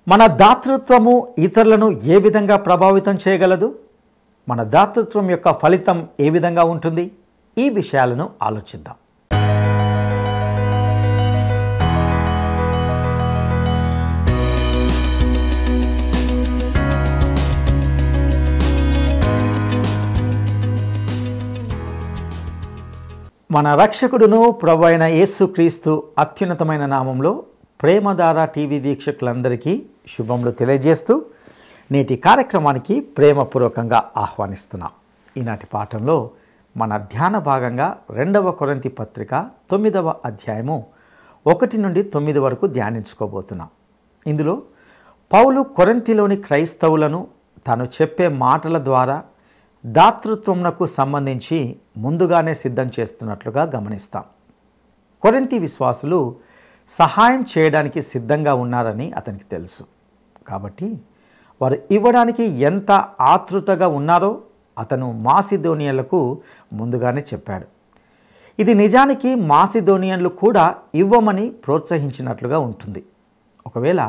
మన దాతృత్వము ఇతరులను ఏ విధంగా ప్రభావితం చేయగలదు? మన దాతృత్వం యొక్క ఫలితం ఏ విధంగా ఉంటుంది? ఈ విషయాలను ఆలోచిద్దాం. మన రక్షకుడును ప్రభు అయిన యేసుక్రీస్తు అత్యున్నతమైన నామంలో ప్రేమధార టీవీ వీక్షకులందరికీ శుభములు తెలియజేస్తూ నేటి కార్యక్రమానికి ప్రేమపూర్వకంగా ఆహ్వానిస్తున్నాం. ఈనాటి పాఠంలో మన ధ్యాన భాగంగా 2వ కొరింథీ పత్రిక 9వ అధ్యాయము 1 నుండి 9 వరకు ధ్యానించుకోబోతున్నాం. ఇందులో పౌలు కొరింథీలోని క్రైస్తవులను తాను చెప్పే మాటల ద్వారా దాతృత్వమునకు సంబంధించి ముందుగానే సిద్ధం చేస్తున్నట్లుగా గమనిస్తాం. కొరింథీ విశ్వాసులు సహాయం చేయడానికి సిద్ధంగా ఉన్నారని అతనికి తెలుసు. కాబట్టి వారు ఇవ్వడానికి ఎంత ఆతృతగా ఉన్నారో అతను మాసిదోనియన్లకు ముందుగానే చెప్పాడు. ఇది నిజానికి మాసిదోనియన్లు కూడా ఇవ్వమని ప్రోత్సహించినట్లుగా ఉంటుంది. ఒకవేళ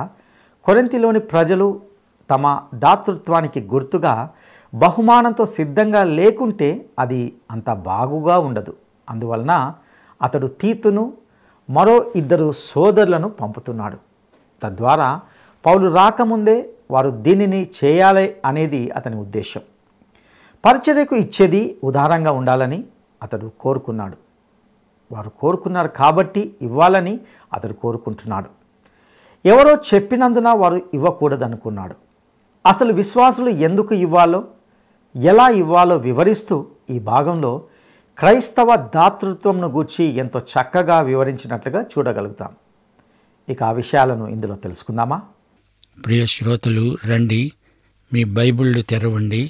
కొరింథీలోని ప్రజలు తమ దాతృత్వానికి గుర్తుగా బహుమానంతో సిద్ధంగా లేకుంటే అది అంత బాగుగా ఉండదు. అందువలన అతడు తీతును మరో 2 సోదరులను పంపుతున్నాడు. తద్వారా పౌలు రాకముందే వారు దీనిని చేయాలి అనేది అతని ఉద్దేశం. పరిచర్యకు ఇచ్చేది ఉదారంగా ఉండాలని అతడు కోరుకున్నాడు. వారు కోరుకున్నారు కాబట్టి ఇవ్వాలని అతడు కోరుకుంటున్నాడు. ఎవరో చెప్పినందున వారు ఇవ్వకూడదనుకున్నాడు. అసలు విశ్వాసులు ఎందుకు ఇవ్వాలో, ఎలా ఇవ్వాలో వివరిస్తూ ఈ భాగంలో క్రైస్తవ దాతృత్వంను గూర్చి ఎంతో చక్కగా వివరించినట్లుగా చూడగలుగుతాం. ఇక ఆ విషయాలను ఇందులో తెలుసుకుందామా? ప్రియ శ్రోతలు, రండి, మీ బైబిళ్ళు తెరవండి.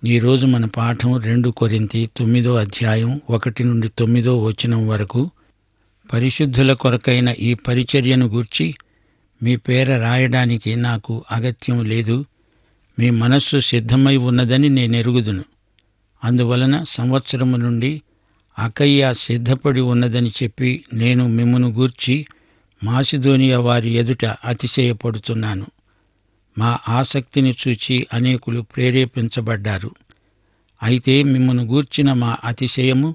ఈరోజు మన పాఠం 2 కొరింథీ 9వ అధ్యాయం 1 నుండి 9వ వచనం వరకు. పరిశుద్ధుల కొరకైన ఈ పరిచర్యను గూర్చి మీ పేర రాయడానికి నాకు అగత్యం లేదు. మీ మనస్సు సిద్ధమై ఉన్నదని నేనెరుగుదును. అందువలన సంవత్సరము నుండి అకయ్య సిద్ధపడి ఉన్నదని చెప్పి నేను మిమ్మును గూర్చి మాసిదోనియా వారి ఎదుట అతిశయపడుతున్నాను. మా ఆసక్తిని చూచి అనేకులు ప్రేరేపించబడ్డారు. అయితే మిమ్మును గూర్చిన మా అతిశయము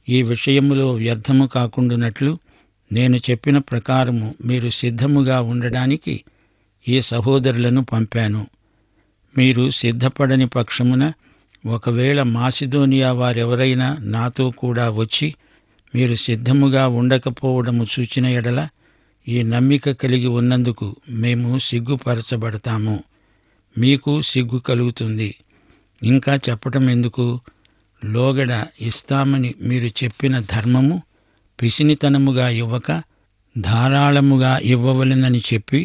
ఈ విషయములో వ్యర్థము కాకుండునట్లు నేను చెప్పిన ప్రకారము మీరు సిద్ధముగా ఉండడానికి ఈ సహోదరులను పంపాను. మీరు సిద్ధపడని పక్షమున ఒకవేళ మాసిదోనియా వారెవరైనా నాతో కూడా వచ్చి మీరు సిద్ధముగా ఉండకపోవడము చూచిన ఎడల ఈ నమ్మిక కలిగి ఉన్నందుకు మేము సిగ్గుపరచబడతాము. మీకు సిగ్గు కలుగుతుంది. ఇంకా చెప్పటం ఎందుకు? లోగడ ఇస్తామని మీరు చెప్పిన ధర్మము పిసినితనముగా ఇవ్వక ధారాళముగా ఇవ్వవలెనని చెప్పి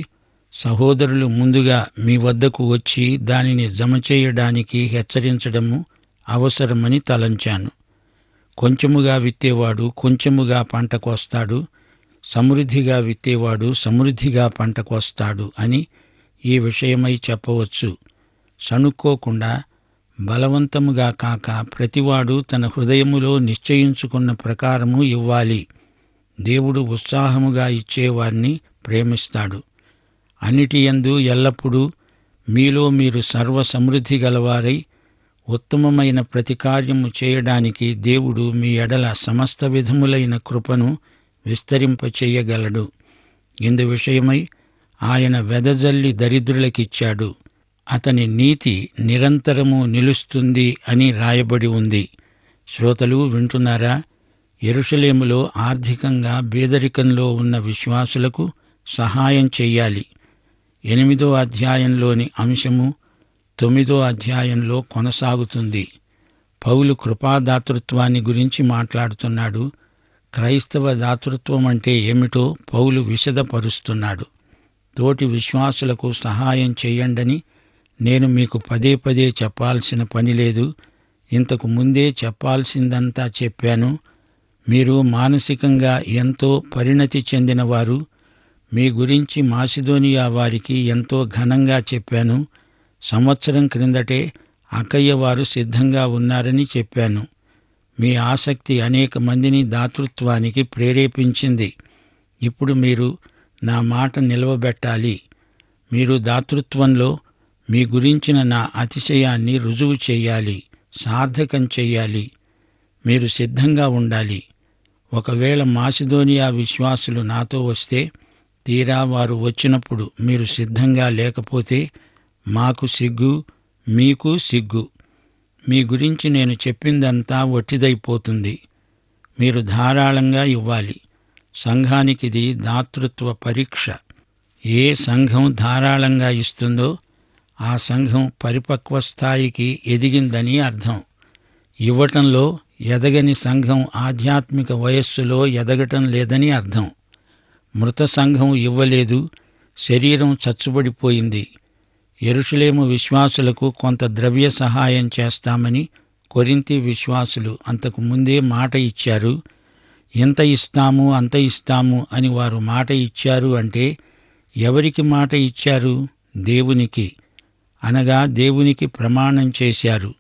సహోదరులు ముందుగా మీ వద్దకు వచ్చి దానిని జమచేయడానికి హెచ్చరించడము అవసరమని తలంచాను. కొంచెముగా విత్తేవాడు కొంచెముగా పంట కోస్తాడు, సమృద్ధిగా విత్తేవాడు సమృద్ధిగా పంట కోస్తాడు అని ఈ విషయమై చెప్పవచ్చు. సణుక్కోకుండా బలవంతముగా కాక ప్రతివాడు తన హృదయములో నిశ్చయించుకున్న ప్రకారము ఇవ్వాలి. దేవుడు ఉత్సాహముగా ఇచ్చేవారిని ప్రేమిస్తాడు. అన్నిటియందు ఎల్లప్పుడూ మీలో మీరు సర్వ సమృద్ధి గలవారై ఉత్తమమైన ప్రతి కార్యము చేయడానికి దేవుడు మీ ఎడల సమస్త విధములైన కృపను విస్తరింపచేయగలడు. ఇందు విషయమై ఆయన వెదజల్లి దరిద్రులకిచ్చాడు. అతని నీతి నిరంతరము నిలుస్తుంది అని రాయబడి ఉంది. శ్రోతలు వింటున్నారా? యెరూషలేములో ఆర్థికంగా బేదరికంలో ఉన్న విశ్వాసులకు సహాయం చెయ్యాలి. 8వ అధ్యాయంలోని అంశము 9వ అధ్యాయంలో కొనసాగుతుంది. పౌలు కృపాదాతృత్వాన్ని గురించి మాట్లాడుతున్నాడు. క్రైస్తవ దాతృత్వం అంటే ఏమిటో పౌలు విశదపరుస్తున్నాడు. తోటి విశ్వాసులకు సహాయం చెయ్యండని నేను మీకు పదే పదే చెప్పాల్సిన పని లేదు. ఇంతకు ముందే చెప్పాల్సిందంతా చెప్పాను. మీరు మానసికంగా ఎంతో పరిణతి చెందినవారు. మీ గురించి మాసిదోనియా వారికి ఎంతో ఘనంగా చెప్పాను. సంవత్సరం క్రిందటే అకయ్య వారు సిద్ధంగా ఉన్నారని చెప్పాను. మీ ఆసక్తి అనేక మందిని దాతృత్వానికి ప్రేరేపించింది. ఇప్పుడు మీరు నా మాట నిలవబెట్టాలి. మీరు దాతృత్వంలో మీ గురించిన నా అతిశయాన్ని రుజువు చెయ్యాలి, సార్థకం చెయ్యాలి. మీరు సిద్ధంగా ఉండాలి. ఒకవేళ మాసిదోనియా విశ్వాసులు నాతో వస్తే, తీరా వారు వచ్చినప్పుడు మీరు సిద్ధంగా లేకపోతే మాకు సిగ్గు, మీకు సిగ్గు. మీ గురించి నేను చెప్పిందంతా వట్టిదైపోతుంది. మీరు ధారాళంగా ఇవ్వాలి. సంఘానికిది దాతృత్వ పరీక్ష. ఏ సంఘం ధారాళంగా ఇస్తుందో ఆ సంఘం పరిపక్వ స్థాయికి ఎదిగిందని అర్థం. ఇవ్వటంలో ఎదగని సంఘం ఆధ్యాత్మిక వయస్సులో ఎదగటం లేదని అర్థం. మృత సంఘం ఇవ్వలేదు, శరీరం చచ్చుబడిపోయింది. యెరూషలేము విశ్వాసులకు కొంత ద్రవ్య సహాయం చేస్తామని కొరింథీ విశ్వాసులు అంతకు ముందే మాట ఇచ్చారు. ఇంత ఇస్తాము, అంత ఇస్తాము అని వారు మాట ఇచ్చారు అంటే ఎవరికి మాట ఇచ్చారు? దేవునికి. అనగా దేవునికి ప్రమాణం చేశారు.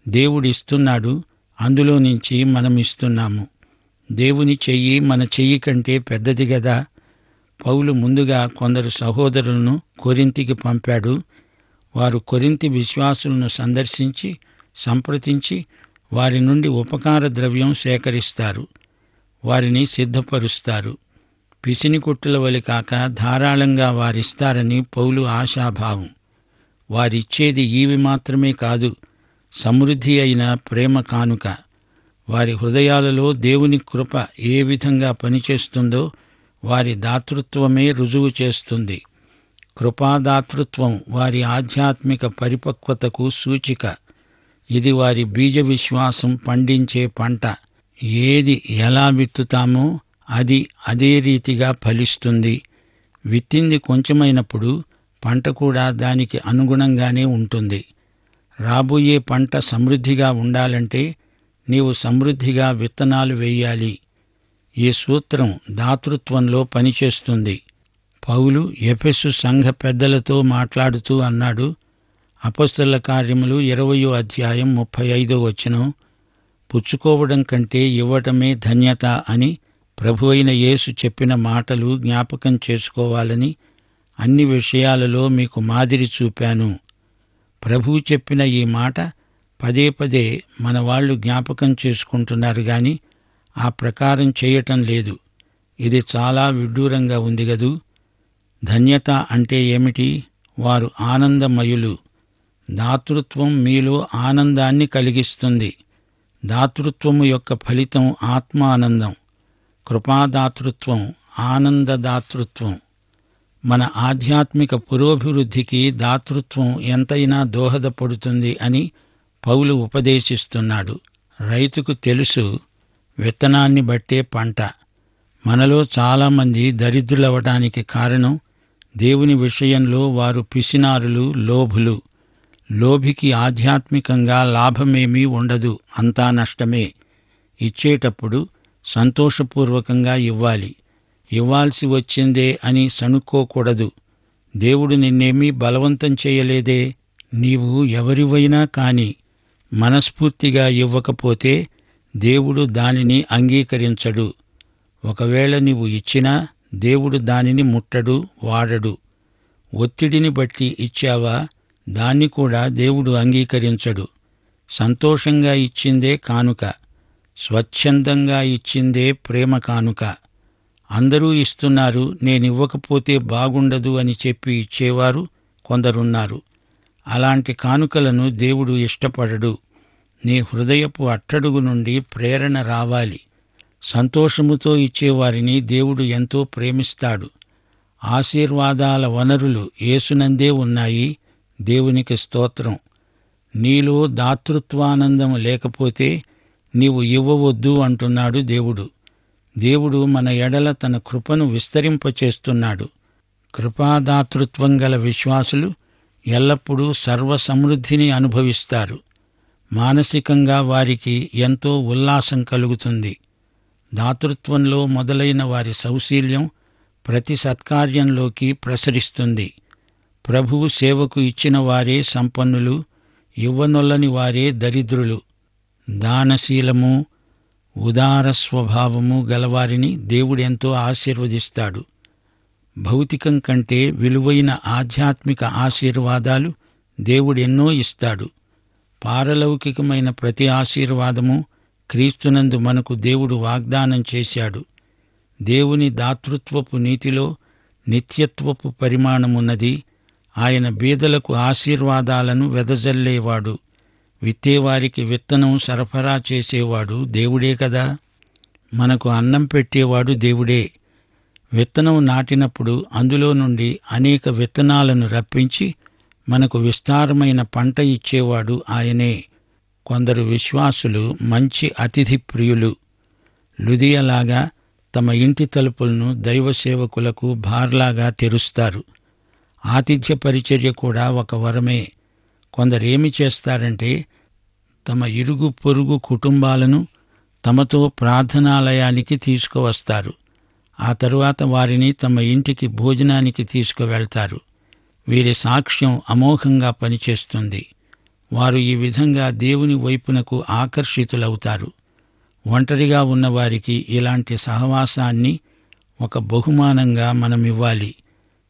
దేవుడిస్తున్నాడు, అందులో నుంచి మనం ఇస్తున్నాము. దేవుని చెయ్యి మన చెయ్యి కంటే పెద్దది గదా. పౌలు ముందుగా కొందరు సహోదరులను కొరింథీకి పంపాడు. వారు కొరింథీ విశ్వాసులను సందర్శించి సంప్రదించి వారి నుండి ఉపకార ద్రవ్యం సేకరిస్తారు, వారిని సిద్ధపరుస్తారు. పిసినికొట్టుల వలె కాక ధారాళంగా వారిస్తారని పౌలు ఆశాభావం. వారిచ్చేది ఈవి మాత్రమే కాదు, సమృద్ధి అయిన ప్రేమ కానుక. వారి హృదయాలలో దేవుని కృప ఏ విధంగా పనిచేస్తుందో వారి దాతృత్వమే రుజువు చేస్తుంది. కృపాదాతృత్వం వారి ఆధ్యాత్మిక పరిపక్వతకు సూచిక. ఇది వారి బీజ విశ్వాసం పండించే పంట. ఏది ఎలా విత్తుతామో అది అదే రీతిగా ఫలిస్తుంది. విత్తింది కొంచెమైనప్పుడు పంట కూడా దానికి అనుగుణంగానే ఉంటుంది. రాబోయే పంట సమృద్ధిగా ఉండాలంటే నీవు సమృద్ధిగా విత్తనాలు వేయాలి. ఈ సూత్రం దాతృత్వంలో పనిచేస్తుంది. పౌలు ఎఫెసు సంఘ పెద్దలతో మాట్లాడుతూ అన్నాడు, అపొస్తలుల కార్యములు 20వ అధ్యాయం 35వ వచనం, పుచ్చుకోవడం కంటే ఇవ్వటమే ధన్యత అని ప్రభువైన యేసు చెప్పిన మాటలు జ్ఞాపకం చేసుకోవాలని అన్ని విషయాలలో మీకు మాదిరి చూపాను. ప్రభువు చెప్పిన ఈ మాట పదే పదే మన వాళ్ళు జ్ఞాపకం చేసుకుంటున్నారు గాని ఆ ప్రకారం చేయటం లేదు. ఇది చాలా విడ్డూరంగా ఉంది గదూ. ధన్యత అంటే ఏమిటి? వారు ఆనందమయులు. దాతృత్వం మీలో ఆనందాన్ని కలిగిస్తుంది. దాతృత్వము యొక్క ఫలితం ఆత్మానందం. కృపాదాతృత్వం ఆనందదాతృత్వం. మన ఆధ్యాత్మిక పురోభివృద్ధికి దాతృత్వం ఎంతైనా దోహదపడుతుంది అని పౌలు ఉపదేశిస్తున్నాడు. రైతుకు తెలుసు, విత్తనాన్ని బట్టే పంట. మనలో చాలామంది దరిద్రులవటానికి కారణం దేవుని విషయంలో వారు పిసినారులు, లోభులు. లోభికి ఆధ్యాత్మికంగా లాభమేమీ ఉండదు, అంతా నష్టమే. ఇచ్చేటప్పుడు సంతోషపూర్వకంగా ఇవ్వాలి. ఇవ్వాల్సి వచ్చిందే అని సణుక్కోకూడదు. దేవుడు నిన్నేమీ బలవంతం చేయలేదే. నీవు ఎవరివైనా కాని మనస్ఫూర్తిగా ఇవ్వకపోతే దేవుడు దానిని అంగీకరించడు. ఒకవేళ నీవు ఇచ్చినా దేవుడు దానిని ముట్టడు, వాడడు. ఒత్తిడిని బట్టి ఇచ్చావా, దాన్ని కూడా దేవుడు అంగీకరించడు. సంతోషంగా ఇచ్చిందే కానుక, స్వచ్ఛందంగా ఇచ్చిందే ప్రేమ కానుక. అందరూ ఇస్తున్నారు, నేనివ్వకపోతే బాగుండదు అని చెప్పి ఇచ్చేవారు కొందరున్నారు. అలాంటి కానుకలను దేవుడు ఇష్టపడడు. నీ హృదయపు అట్టడుగు నుండి ప్రేరణ రావాలి. సంతోషముతో ఇచ్చేవారిని దేవుడు ఎంతో ప్రేమిస్తాడు. ఆశీర్వాదాల వనరులు యేసునందే ఉన్నాయి. దేవునికి స్తోత్రం. నీలో దాతృత్వానందం లేకపోతే నీవు ఇవ్వవద్దు అంటున్నాడు దేవుడు. దేవుడు మన ఎడల తన కృపను విస్తరింపచేస్తున్నాడు. కృపాదాతృత్వం గల విశ్వాసులు ఎల్లప్పుడూ సర్వసమృద్ధిని అనుభవిస్తారు. మానసికంగా వారికి ఎంతో ఉల్లాసం కలుగుతుంది. దాతృత్వంలో మొదలైన వారి సౌశీల్యం ప్రతి సత్కార్యంలోకి ప్రసరిస్తుంది. ప్రభువు సేవకు ఇచ్చిన వారే సంపన్నులు, ఇవ్వనొల్లని వారే దరిద్రులు. దానశీలము, ఉదార స్వభావము గలవారిని దేవుడెంతో ఆశీర్వదిస్తాడు. భౌతికం కంటే విలువైన ఆధ్యాత్మిక ఆశీర్వాదాలు దేవుడెన్నో ఇస్తాడు. పారలౌకికమైన ప్రతి ఆశీర్వాదము క్రీస్తునందు మనకు దేవుడు వాగ్దానం చేశాడు. దేవుని దాతృత్వపు నీతిలో నిత్యత్వపు పరిమాణమున్నది. ఆయన బీదలకు ఆశీర్వాదాలను వెదజల్లేవాడు. విత్తేవారికి విత్తనం సరఫరా చేసేవాడు దేవుడే కదా. మనకు అన్నం పెట్టేవాడు దేవుడే. విత్తనం నాటినప్పుడు అందులో నుండి అనేక విత్తనాలను రప్పించి మనకు విస్తారమైన పంట ఇచ్చేవాడు ఆయనే. కొందరు విశ్వాసులు మంచి అతిథి ప్రియులు. లుదియలాగా తమ ఇంటి తలుపులను దైవ సేవకులకు బార్లాగా తెరుస్తారు. ఆతిథ్య పరిచర్య కూడా ఒక వరమే. కొందరేమి చేస్తారంటే తమ ఇరుగు పొరుగు కుటుంబాలను తమతో ప్రార్థనాలయానికి తీసుకువస్తారు. ఆ తరువాత వారిని తమ ఇంటికి భోజనానికి తీసుకువెళ్తారు. వీరి సాక్ష్యం అమోఘంగా పనిచేస్తుంది. వారు ఈ విధంగా దేవుని వైపునకు ఆకర్షితులవుతారు. ఒంటరిగా ఉన్నవారికి ఇలాంటి సహవాసాన్ని ఒక బహుమానంగా మనమివ్వాలి.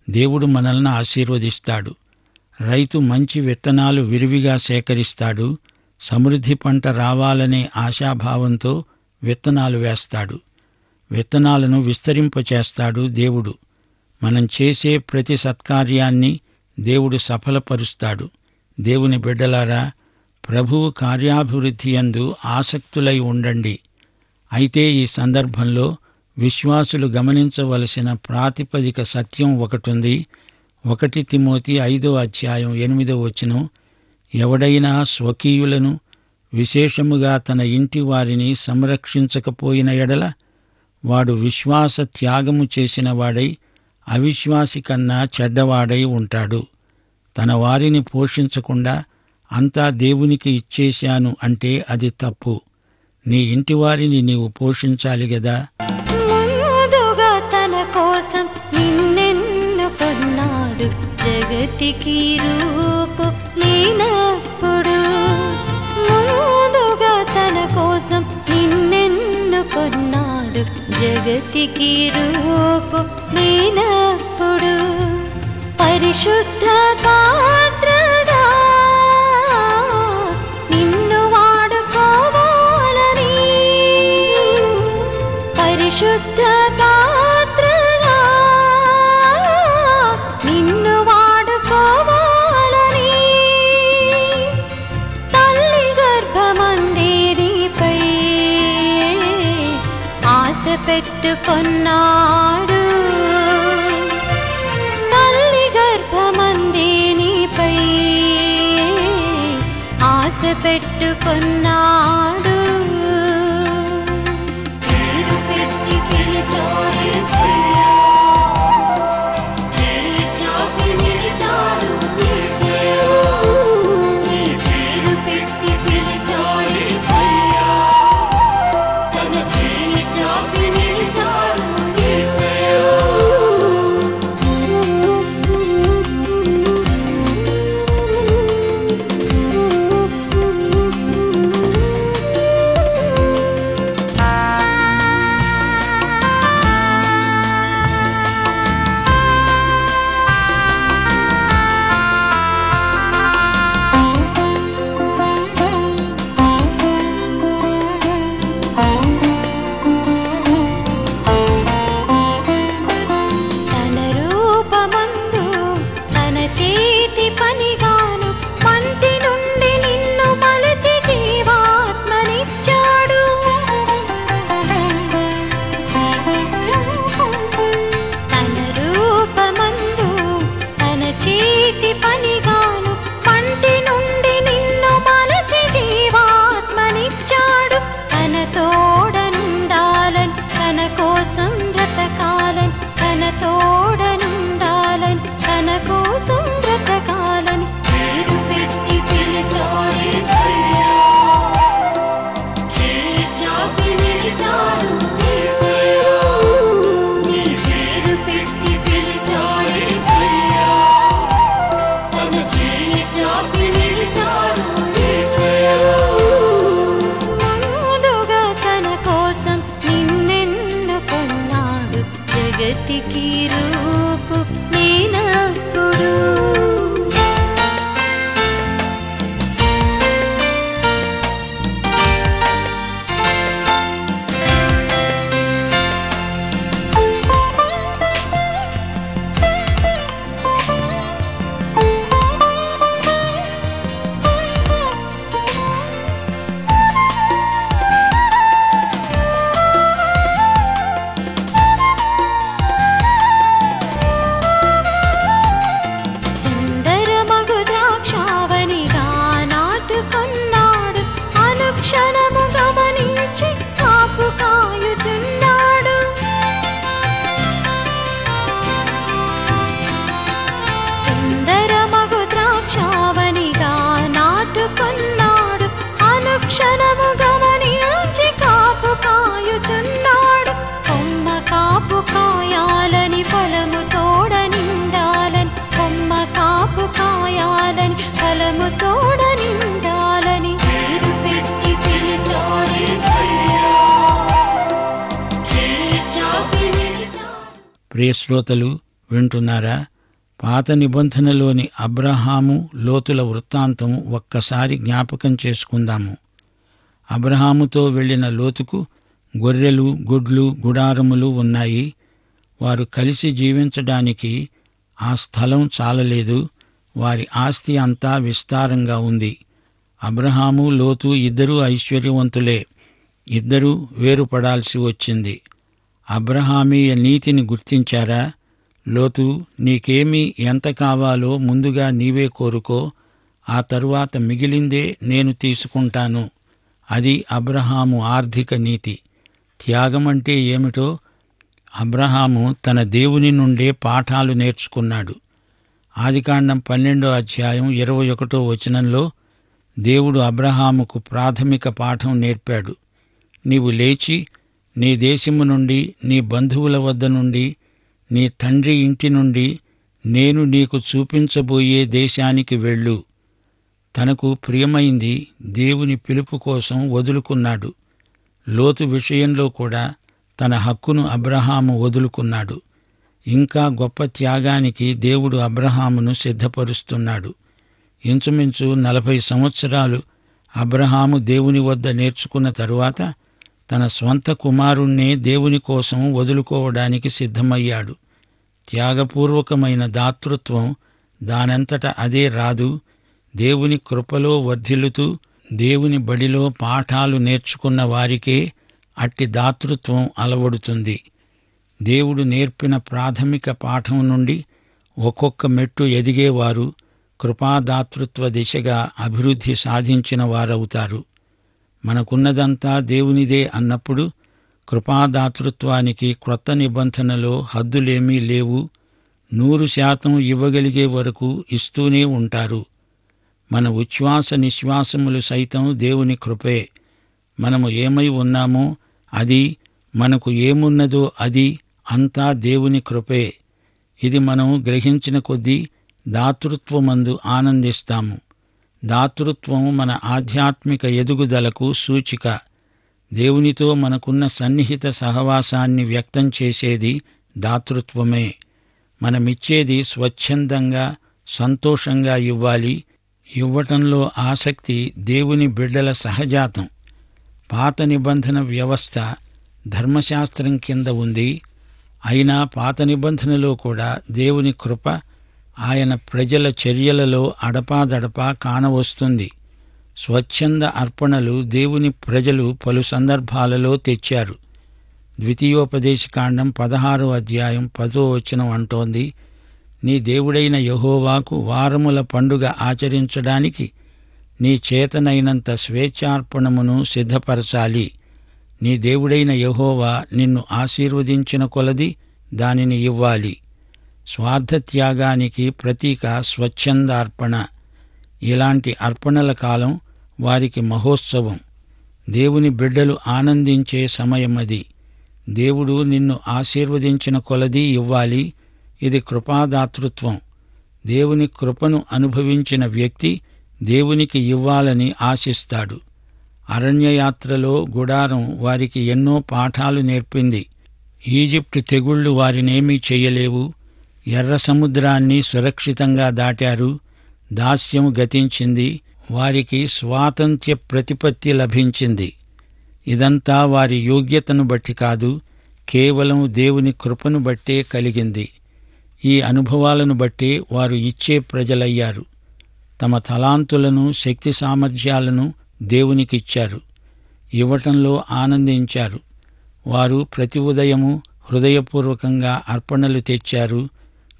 దేవుడు మనల్ని ఆశీర్వదిస్తాడు. రైతు మంచి విత్తనాలు విరివిగా సేకరిస్తాడు. సమృద్ధి పంట రావాలనే ఆశాభావంతో విత్తనాలు వేస్తాడు. విత్తనాలను విస్తరింపచేస్తాడు దేవుడు. మనం చేసే ప్రతి సత్కార్యాన్ని దేవుడు సఫలపరుస్తాడు. దేవుని బిడ్డలారా, ప్రభువు కార్యాభివృద్ధి యందు ఆసక్తులై ఉండండి. అయితే ఈ సందర్భంలో విశ్వాసులు గమనించవలసిన ప్రాతిపదిక సత్యం ఒకటుంది. 1 తిమోతి 5:8 ఎవడైనా స్వకీయులను విశేషముగా తన ఇంటి వారిని సంరక్షించకపోయిన ఎడల వాడు విశ్వాస త్యాగము చేసిన వాడై అవిశ్వాసి కన్నా చెడ్డవాడై ఉంటాడు. తన వారిని పోషించకుండా అంతా దేవునికి ఇచ్చేశాను అంటే అది తప్పు. నీ ఇంటివారిని నీవు పోషించాలి గదా. ముందుగా తన కోసం నిన్నెన్నుకున్నాడు, జగతికి రూపు లేనప్పుడు. ముందుగా తన కోసం నిన్నెన్నుకున్నాడు, జగతికి రూపు లేనప్పుడు. పరిశుద్ధ పాత్రగా నిన్ను వాడుకోవాలని, పరిశుద్ధ పాత్రగా నిన్ను వాడుకోవాలని తల్లి గర్భమందే నీపై ఆశ పెట్టుకున్నాడు. ఆశ పెట్టుకున్నాడు. పేరు పెట్టి పిలిచాడు యేసయ్యా, చేయి చాపి నిలిచాడు యేసయ్యా. నీ పేరు పెట్టి పిలిచాడు యేసయ్యా, తన చేయి చాపి నిలిచాడు యేసయ్యా. తోడనుండాలని తన కోసం బ్రతకాలని ప్రియశ్రోతలు వింటున్నారా? పాత నిబంధనలోని అబ్రహాము లోతుల వృత్తాంతం ఒక్కసారి జ్ఞాపకం చేసుకుందాము. అబ్రహాముతో వెళ్ళిన లోతుకు గొర్రెలు, గుడ్లు, గుడారములు ఉన్నాయి. వారు కలిసి జీవించడానికి ఆ స్థలం చాలలేదు. వారి ఆస్తి అంతా విస్తారంగా ఉంది. అబ్రహాము, లోతు ఇద్దరూ ఐశ్వర్యవంతులే. ఇద్దరూ వేరుపడాల్సి వచ్చింది. అబ్రహామీయ నీతిని గుర్తించారా? లోతు, నీకేమీ ఎంత కావాలో ముందుగా నీవే కోరుకో, ఆ తరువాత మిగిలిందే నేను తీసుకుంటాను. అది అబ్రహాము ఆర్థిక నీతి. త్యాగమంటే ఏమిటో అబ్రహాము తన దేవుని నుండే పాఠాలు నేర్చుకున్నాడు. ఆదికాండం 12వ అధ్యాయం 21వ వచనంలో దేవుడు అబ్రహాముకు ప్రాథమిక పాఠం నేర్పాడు. నీవు లేచి నీ దేశము నుండి, నీ బంధువుల వద్ద నుండి, నీ తండ్రి ఇంటి నుండి నేను నీకు చూపించబోయే దేశానికి వెళ్ళు. తనకు ప్రియమైంది దేవుని పిలుపు కోసం వదులుకున్నాడు. లోతు విషయంలో కూడా తన హక్కును అబ్రహాము వదులుకున్నాడు. ఇంకా గొప్ప త్యాగానికి దేవుడు అబ్రహామును సిద్ధపరుస్తున్నాడు. ఇంచుమించు 40 సంవత్సరాలు అబ్రహాము దేవుని వద్ద నేర్చుకున్న తరువాత తన స్వంత కుమారుణ్ణే దేవుని కోసం వదులుకోవడానికి సిద్ధమయ్యాడు. త్యాగపూర్వకమైన దాతృత్వం దానంతట అదే రాదు. దేవుని కృపలో వర్ధిల్లుతూ దేవుని బడిలో పాఠాలు నేర్చుకున్న వారికే అట్టి దాతృత్వం అలవడుతుంది. దేవుడు నేర్పిన ప్రాథమిక పాఠం నుండి ఒక్కొక్క మెట్టు ఎదిగేవారు కృపాదాతృత్వ దిశగా అభివృద్ధి సాధించిన వారవుతారు. మనకున్నదంతా దేవునిదే అన్నప్పుడు కృపాదాతృత్వానికి క్రొత్త నిబంధనలో హద్దులేమీ లేవు. 100% ఇవ్వగలిగే వరకు ఇస్తూనే ఉంటారు. మన ఉచ్ఛ్వాస నిశ్వాసములు సైతం దేవుని కృపే. మనము ఏమై ఉన్నామో అది, మనకు ఏమున్నదో అది అంతా దేవుని కృపే. ఇది మనం గ్రహించిన కొద్దీ దాతృత్వమందు ఆనందిస్తాము. దాతృత్వం మన ఆధ్యాత్మిక ఎదుగుదలకు సూచిక. దేవునితో మనకున్న సన్నిహిత సహవాసాన్ని వ్యక్తం చేసేది దాతృత్వమే. మనమిచ్చేది స్వచ్ఛందంగా, సంతోషంగా ఇవ్వాలి. ఇవ్వటంలో ఆసక్తి దేవుని బిడ్డల సహజాతం. పాత నిబంధన వ్యవస్థ ధర్మశాస్త్రం కింద ఉంది. అయినా పాత నిబంధనలో కూడా దేవుని కృప ఆయన ప్రజల చర్యలలో అడపాదడపా కానవస్తుంది. స్వచ్ఛంద అర్పణలు దేవుని ప్రజలు పలు సందర్భాలలో తెచ్చారు. ద్వితీయోపదేశకాండం 16వ అధ్యాయం 10వ వచనం అంటోంది, నీ దేవుడైన యెహోవాకు వారముల పండుగ ఆచరించడానికి నీ చేతనైనంత స్వేచ్ఛార్పణమును సిద్ధపరచాలి. నీ దేవుడైన యెహోవా నిన్ను ఆశీర్వదించిన కొలది దానిని ఇవ్వాలి. స్వార్థత్యాగానికి ప్రతీక స్వచ్ఛందార్పణ. ఇలాంటి అర్పణల కాలం వారికి మహోత్సవం. దేవుని బిడ్డలు ఆనందించే సమయమది. దేవుడు నిన్ను ఆశీర్వదించిన కొలది ఇవ్వాలి. ఇది కృపాదాతృత్వం. దేవుని కృపను అనుభవించిన వ్యక్తి దేవునికి ఇవ్వాలని ఆశిస్తాడు. అరణ్యయాత్రలో గుడారం వారికి ఎన్నో పాఠాలు నేర్పింది. ఈజిప్టు తెగుళ్లు వారినేమీ చెయ్యలేవు. ఎర్ర సముద్రాన్ని సురక్షితంగా దాటారు. దాస్యం గతించింది. వారికి స్వాతంత్ర్య ప్రతిపత్తి లభించింది. ఇదంతా వారి యోగ్యతను బట్టి కాదు, కేవలం దేవుని కృపను బట్టే కలిగింది. ఈ అనుభవాలను బట్టే వారు ఇచ్చే ప్రజలయ్యారు. తమ తలాంతులను, శక్తి సామర్థ్యాలను దేవునికిచ్చారు. ఇవ్వటంలో ఆనందించారు. వారు ప్రతి ఉదయము హృదయపూర్వకంగా అర్పణలు తెచ్చారు.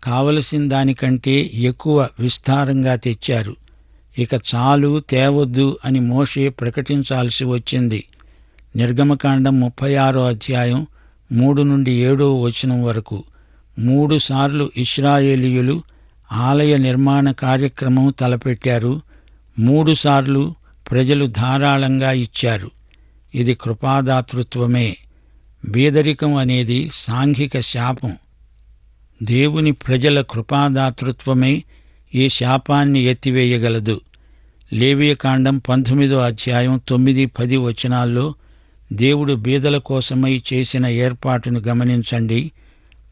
కావలసిన దానికంటే ఎక్కువ విస్తారంగా తెచ్చారు. ఇక చాలు, తేవద్దు అని మోషే ప్రకటించాల్సి వచ్చింది. నిర్గమకాండం 36వ అధ్యాయం 3 నుండి 7వ వచనం వరకు 3 సార్లు ఇశ్రాయేలీయులు ఆలయ నిర్మాణ కార్యక్రమం తలపెట్టారు. 3 సార్లు ప్రజలు ధారాళంగా ఇచ్చారు. ఇది కృపాదాతృత్వమే. బీదరికం అనేది సాంఘిక శాపం. దేవుని ప్రజల కృపాదాతృత్వమే ఈ శాపాన్ని ఎత్తివేయగలదు. లేవియకాండం 19వ అధ్యాయం 9-10 వచనాల్లో దేవుడు బీదల కోసమై చేసిన ఏర్పాటును గమనించండి.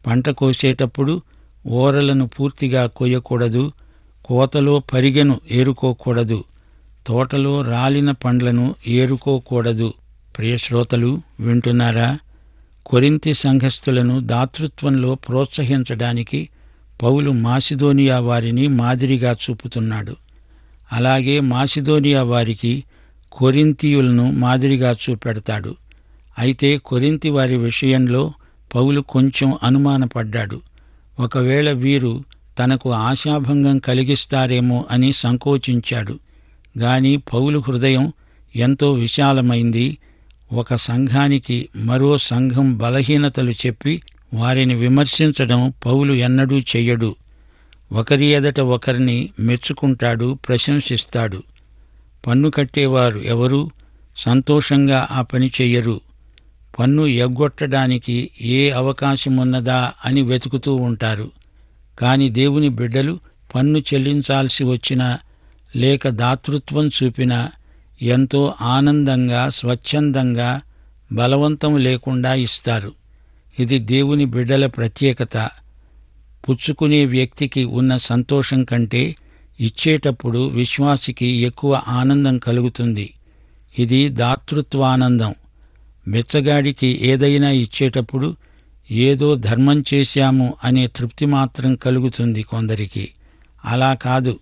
పంట కోసేటప్పుడు ఓరలను పూర్తిగా కొయ్యకూడదు, కోతలో పరిగెను ఏరుకోకూడదు, తోటలో రాలిన పండ్లను ఏరుకోకూడదు. ప్రియశ్రోతలు వింటున్నారా? కొరింథీ సంఘస్థులను దాతృత్వంలో ప్రోత్సహించడానికి పౌలు మాసిదోనియా వారిని మాదిరిగా చూపుతున్నాడు. అలాగే మాసిదోనియా వారికి కొరింథీయులను మాదిరిగా చూపెడతాడు. అయితే కొరింథీ వారి విషయంలో పౌలు కొంచెం అనుమానపడ్డాడు. ఒకవేళ వీరు తనకు ఆశాభంగం కలిగిస్తారేమో అని సంకోచించాడు. గాని పౌలు హృదయం ఎంతో విశాలమైంది. ఒక సంఘానికి మరో సంఘం బలహీనతలు చెప్పి వారిని విమర్శించడం పౌలు ఎన్నడూ చెయ్యడు. ఒకరి ఎదట ఒకరిని మెచ్చుకుంటాడు, ప్రశంసిస్తాడు. పన్ను కట్టేవారు ఎవరూ సంతోషంగా ఆ పని చెయ్యరు. పన్ను ఎగ్గొట్టడానికి ఏ అవకాశమున్నదా అని వెతుకుతూ ఉంటారు. కాని దేవుని బిడ్డలు పన్ను చెల్లించాల్సి వచ్చినా లేక దాతృత్వం చూపినా ఎంతో ఆనందంగా, స్వచ్ఛందంగా, బలవంతం లేకుండా ఇస్తారు. ఇది దేవుని బిడ్డల ప్రత్యేకత. పుచ్చుకునే వ్యక్తికి ఉన్న సంతోషం కంటే ఇచ్చేటప్పుడు విశ్వాసికి ఎక్కువ ఆనందం కలుగుతుంది. ఇది దాతృత్వానందం. బిచ్చగాడికి ఏదైనా ఇచ్చేటప్పుడు ఏదో ధర్మం చేశాము అనే తృప్తి మాత్రం కలుగుతుంది కొందరికి. అలా కాదు,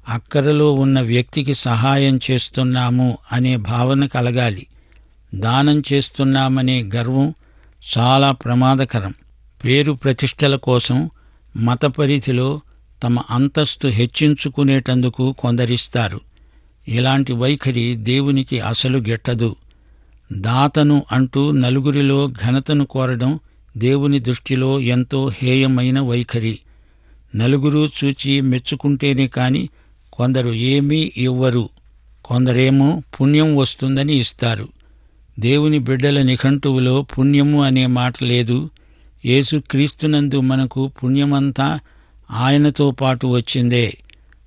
అక్కరలో ఉన్న వ్యక్తికి సహాయం చేస్తున్నాము అనే భావన కలగాలి. దానం చేస్తున్నామనే గర్వం చాలా ప్రమాదకరం. పేరు ప్రతిష్టల కోసం మత పరిధిలో తమ అంతస్తు హెచ్చించుకునేటందుకు కొందరిస్తారు. ఇలాంటి వైఖరి దేవునికి అసలు గిట్టదు. దాతను అంటూ నలుగురిలో ఘనతను కోరడం దేవుని దృష్టిలో ఎంతో హేయమైన వైఖరి. నలుగురు చూచి మెచ్చుకుంటేనే కాని కొందరు ఏమీ ఇవ్వరు. కొందరేమో పుణ్యం వస్తుందని ఇస్తారు. దేవుని బిడ్డల నిఘంటువులో పుణ్యము అనే మాట లేదు. యేసుక్రీస్తునందు మనకు పుణ్యమంతా ఆయనతో పాటు వచ్చిందే.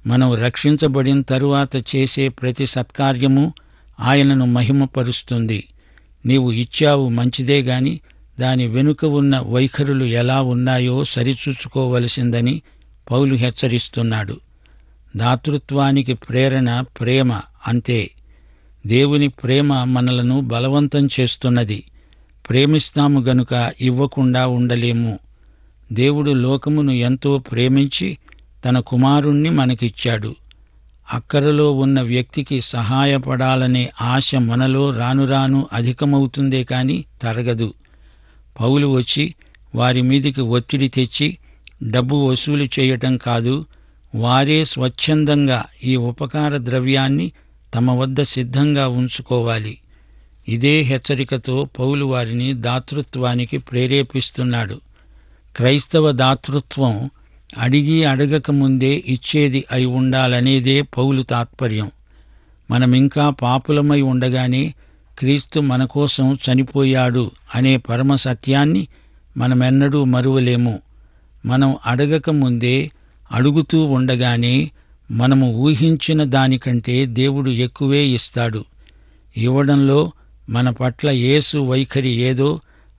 మనం రక్షించబడిన తరువాత చేసే ప్రతి సత్కార్యము ఆయనను మహిమపరుస్తుంది. నీవు ఇచ్చావు మంచిదే గాని దాని వెనుక ఉన్న వైఖరులు ఎలా ఉన్నాయో సరిచూసుకోవలసిందని పౌలు హెచ్చరిస్తున్నాడు. దాతృత్వానికి ప్రేరణ ప్రేమ, అంతే. దేవుని ప్రేమ మనలను బలవంతం చేస్తున్నది. ప్రేమిస్తాము గనుక ఇవ్వకుండా ఉండలేము. దేవుడు లోకమును ఎంతో ప్రేమించి తన కుమారుణ్ణి మనకిచ్చాడు. అక్కరలో ఉన్న వ్యక్తికి సహాయపడాలనే ఆశ మనలో రానురాను అధికమవుతుందే కాని తరగదు. పౌలు వచ్చి వారి మీదికి ఒత్తిడి తెచ్చి డబ్బు వసూలు చేయటం కాదు, వారే స్వచ్ఛందంగా ఈ ఉపకార ద్రవ్యాన్ని తమ వద్ద సిద్ధంగా ఉంచుకోవాలి. ఇదే హెచ్చరికతో పౌలు వారిని దాతృత్వానికి ప్రేరేపిస్తున్నాడు. క్రైస్తవ దాతృత్వం అడిగి అడగక ముందే ఇచ్చేది అయి ఉండాలనేదే పౌలు తాత్పర్యం. మనమింకా పాపులమై ఉండగానే క్రీస్తు మన కోసం చనిపోయాడు అనే పరమ సత్యాన్ని మనమెన్నడూ మరువలేము. మనం అడగక ముందే, అడుగుతూ ఉండగానే మనము ఊహించిన దానికంటే దేవుడు ఎక్కువే ఇస్తాడు. ఇవ్వడంలో మన పట్ల యేసు వైఖరి ఏదో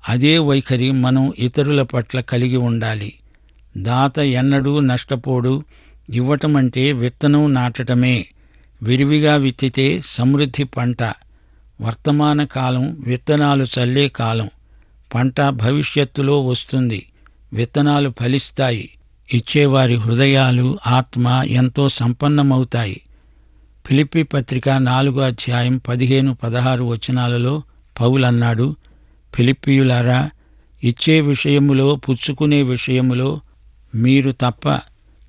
అదే వైఖరి మనం ఇతరుల పట్ల కలిగి ఉండాలి. దాత ఎన్నడూ నష్టపోడు. ఇవ్వటమంటే విత్తనం నాటటమే. విరివిగా విత్తితే సమృద్ధి పంట. వర్తమాన కాలం విత్తనాలు చల్లే కాలం. పంట భవిష్యత్తులో వస్తుంది. విత్తనాలు ఫలిస్తాయి. ఇచ్చేవారి హృదయాలు, ఆత్మ ఎంతో సంపన్నమవుతాయి. ఫిలిప్పీ పత్రిక 4వ అధ్యాయం 15-16 వచనాలలో పౌలన్నాడు, ఫిలిప్పీయులారా, ఇచ్చే విషయములో, పుచ్చుకునే విషయములో మీరు తప్ప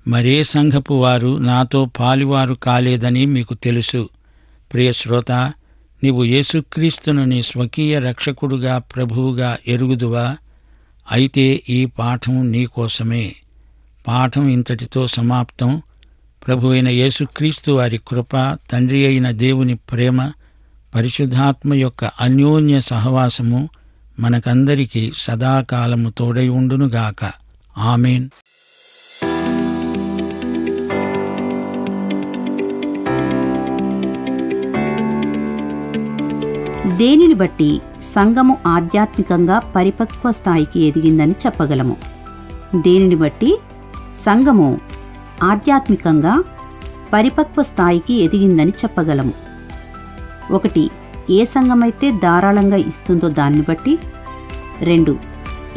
మరే సంఘపు వారు నాతో పాలివారు కాలేదని మీకు తెలుసు. ప్రియ శ్రోత, నీవు యేసుక్రీస్తును నీ స్వకీయ రక్షకుడుగా, ప్రభువుగా ఎరుగుదువా? అయితే ఈ పాఠం నీకోసమే. పాఠం ఇంతటితో సమాప్తం. ప్రభు అయిన యేసుక్రీస్తు వారి కృప, తండ్రి అయిన దేవుని ప్రేమ, పరిశుద్ధాత్మ యొక్క అన్యోన్య సహవాసము మనకందరికీ సదాకాలము తోడై ఉండునుగాక. ఆమేన్. దేనిని బట్టి సంఘము ఆధ్యాత్మికంగా పరిపక్వ స్థాయికి ఎదిగిందని చెప్పగలము? దీనిని బట్టి సంఘము ఆధ్యాత్మికంగా పరిపక్వ స్థాయికి ఎదిగిందని చెప్పగలము. 1. ఏ సంఘమైతే ధారాళంగా ఇస్తుందో దాన్ని బట్టి. 2.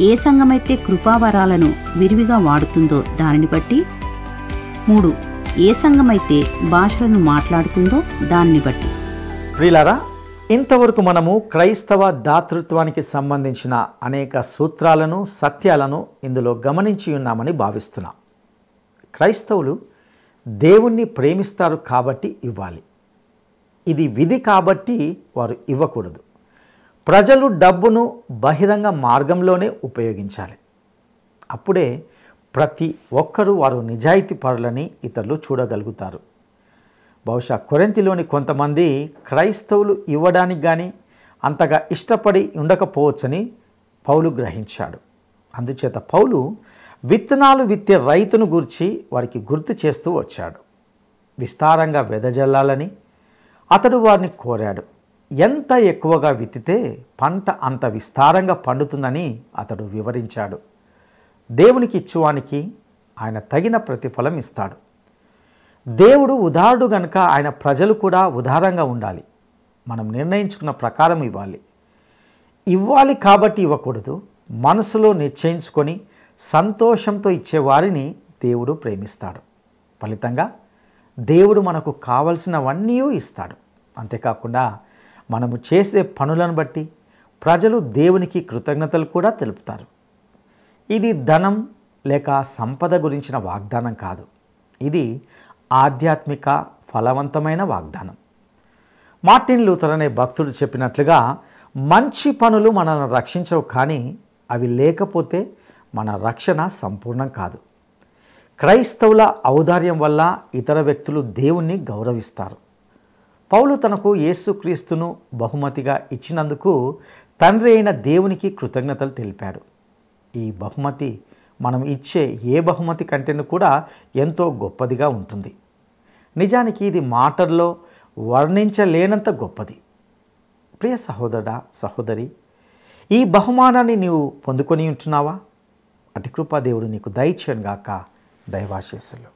ఏ సంఘమైతే కృపావరాలను విరివిగా వాడుతుందో దానిని బట్టి. 3. ఏ సంఘమైతే భాషలను మాట్లాడుతుందో దాన్ని బట్టి. ప్రియులారా, ఇంతవరకు మనము క్రైస్తవ దాతృత్వానికి సంబంధించిన అనేక సూత్రాలను, సత్యాలను ఇందులో గమనించి ఉన్నామని భావిస్తున్నాం. క్రైస్తవులు దేవుణ్ణి ప్రేమిస్తారు కాబట్టి ఇవ్వాలి. ఇది విధి కాబట్టి వారు ఇవ్వకూడదు. ప్రజలు డబ్బును బహిరంగ మార్గంలోనే ఉపయోగించాలి. అప్పుడే ప్రతి ఒక్కరూ వారు నిజాయితీ పరులని ఇతరులు చూడగలుగుతారు. బహుశా కొరింథీలోని కొంతమంది క్రైస్తవులు ఇవ్వడానికి కానీ అంతగా ఇష్టపడి ఉండకపోవచ్చని పౌలు గ్రహించాడు. అందుచేత పౌలు విత్తనాలు విత్తే రైతును గూర్చి వారికి గుర్తు చేస్తూ వచ్చాడు. విస్తారంగా వెదజల్లాలని అతడు వారిని కోరాడు. ఎంత ఎక్కువగా విత్తితే పంట అంత విస్తారంగా పండుతుందని అతడు వివరించాడు. దేవునికి ఇచ్చువానికి ఆయన తగిన ప్రతిఫలం ఇస్తాడు. దేవుడు ఉదారుడు గనుక ఆయన ప్రజలు కూడా ఉదారంగా ఉండాలి. మనం నిర్ణయించుకున్న ప్రకారం ఇవ్వాలి కాబట్టి ఇవ్వకూడదు. మనసులో నిశ్చయించుకొని సంతోషంతో ఇచ్చేవారిని దేవుడు ప్రేమిస్తాడు. ఫలితంగా దేవుడు మనకు కావలసినవన్నీ ఇస్తాడు. అంతేకాకుండా మనము చేసే పనులను బట్టి ప్రజలు దేవునికి కృతజ్ఞతలు కూడా తెలుపుతారు. ఇది ధనం లేక సంపద గురించిన వాగ్దానం కాదు. ఇది ఆధ్యాత్మిక ఫలవంతమైన వాగ్దానం. మార్టిన్ లూథర్ అనే భక్తుడు చెప్పినట్లుగా, మంచి పనులు మనల్ని రక్షించవు, కానీ అవి లేకపోతే మన రక్షణ సంపూర్ణం కాదు. క్రైస్తవుల ఔదార్యం వల్ల ఇతర వ్యక్తులు దేవుణ్ణి గౌరవిస్తారు. పౌలు తనకు యేసుక్రీస్తును బహుమతిగా ఇచ్చినందుకు తండ్రి అయిన దేవునికి కృతజ్ఞతలు తెలిపాడు. ఈ బహుమతి మనం ఇచ్చే ఏ బహుమతి కంటేను కూడా ఎంతో గొప్పదిగా ఉంటుంది. నిజానికి ఇది మాటల్లో వర్ణించలేనంత గొప్పది. ప్రియ సహోదరుడా, సహోదరి, ఈ బహుమానాన్ని నీవు పొందుకొని ఉంటున్నావా? అటు కృపా దేవుడు నీకు దయచేయను గాక. దైవాశీస్సులు.